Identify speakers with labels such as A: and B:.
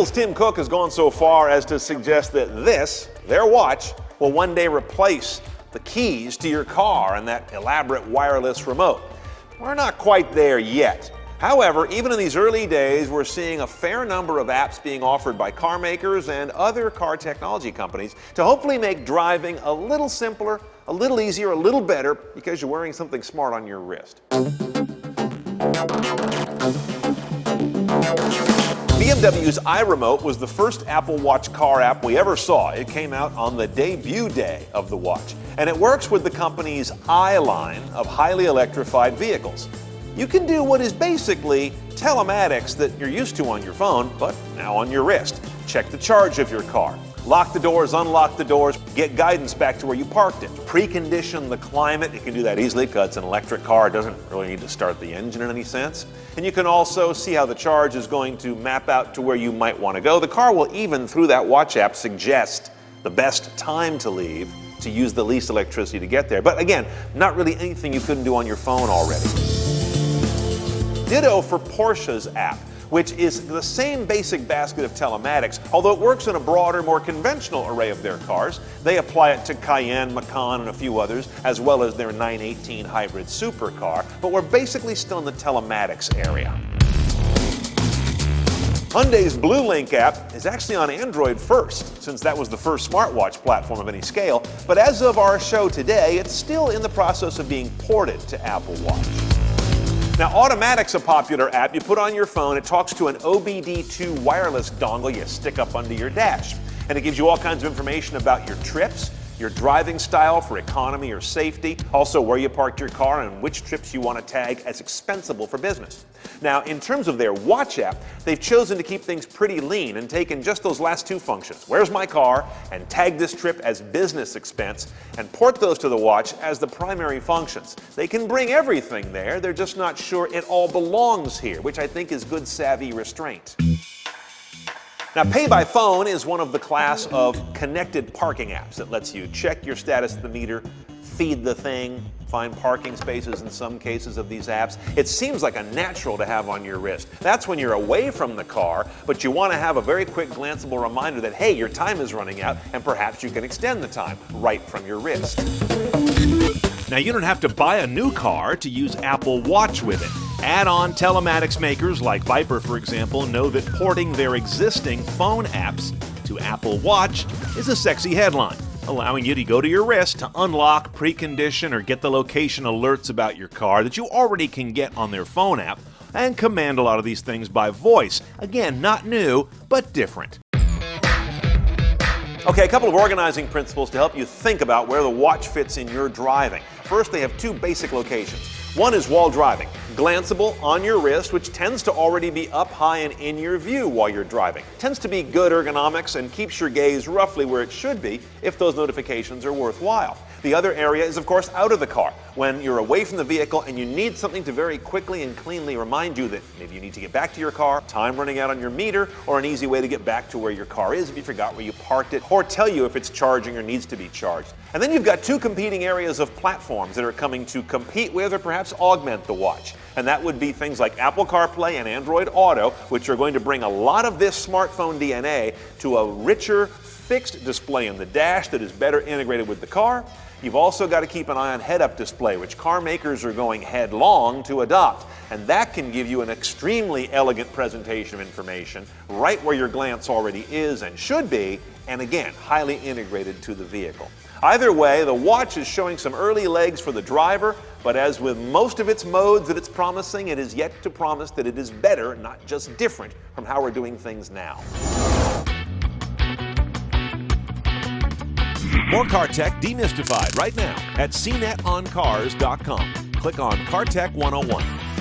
A: Apple's Tim Cook has gone so far as to suggest that their watch, will one day replace the keys to your car and that elaborate wireless remote. We're not quite there yet. However, even in these early days, we're seeing a fair number of apps being offered by car makers and other car technology companies to hopefully make driving a little simpler, a little easier, a little better because you're wearing something smart on your wrist. BMW's iRemote was the first Apple Watch car app we ever saw. It came out on the debut day of the watch, and it works with the company's i line of highly electrified vehicles. You can do what is basically telematics that you're used to on your phone, but now on your wrist. Check the charge of your car, lock the doors, unlock the doors, get guidance back to where you parked it, precondition the climate. You can do that easily because it's an electric car. It doesn't really need to start the engine in any sense. And you can also see how the charge is going to map out to where you might want to go. The car will even, through that watch app, suggest the best time to leave to use the least electricity to get there. But again, not really anything you couldn't do on your phone already. Ditto for Porsche's app, which is the same basic basket of telematics, although it works in a broader, more conventional array of their cars. They apply it to Cayenne, Macan, and a few others, as well as their 918 hybrid supercar, but we're basically still in the telematics area. Hyundai's Blue Link app is actually on Android first, since that was the first smartwatch platform of any scale, but as of our show today, it's still in the process of being ported to Apple Watch. Now, Automatic's a popular app you put on your phone. It talks to an OBD2 wireless dongle you stick up under your dash. And it gives you all kinds of information about your trips, your driving style for economy or safety, also where you parked your car and which trips you want to tag as expensible for business. Now, in terms of their watch app, they've chosen to keep things pretty lean and taken just those last two functions, where's my car, and tag this trip as business expense, and port those to the watch as the primary functions. They can bring everything there, they're just not sure it all belongs here, which I think is good savvy restraint. Now, Pay by Phone is one of the class of connected parking apps that lets you check your status at the meter, feed the thing, find parking spaces in some cases of these apps. It seems like a natural to have on your wrist. That's when you're away from the car, but you want to have a very quick glanceable reminder that, hey, your time is running out, and perhaps you can extend the time right from your wrist. Now, you don't have to buy a new car to use Apple Watch with it. Add-on telematics makers like Viper, for example, know that porting their existing phone apps to Apple Watch is a sexy headline, allowing you to go to your wrist to unlock, precondition, or get the location alerts about your car that you already can get on their phone app, and command a lot of these things by voice. Again, not new, but different. Okay, a couple of organizing principles to help you think about where the watch fits in your driving. First, they have two basic locations. One is while driving, glanceable on your wrist, which tends to already be up high and in your view while you're driving. Tends to be good ergonomics and keeps your gaze roughly where it should be if those notifications are worthwhile. The other area is, of course, out of the car, when you're away from the vehicle and you need something to very quickly and cleanly remind you that maybe you need to get back to your car, time running out on your meter, or an easy way to get back to where your car is if you forgot where you parked it, or tell you if it's charging or needs to be charged. And then you've got two competing areas of platforms that are coming to compete with or perhaps augment the watch. And that would be things like Apple CarPlay and Android Auto, which are going to bring a lot of this smartphone DNA to a richer, fixed display in the dash that is better integrated with the car. You've also got to keep an eye on head-up display, which car makers are going headlong to adopt. And that can give you an extremely elegant presentation of information right where your glance already is and should be, and again, highly integrated to the vehicle. Either way, the watch is showing some early legs for the driver, but as with most of its modes that it's promising, it is yet to promise that it is better, not just different, from how we're doing things now. More car tech demystified right now at CNETOnCars.com. Click on Car Tech 101.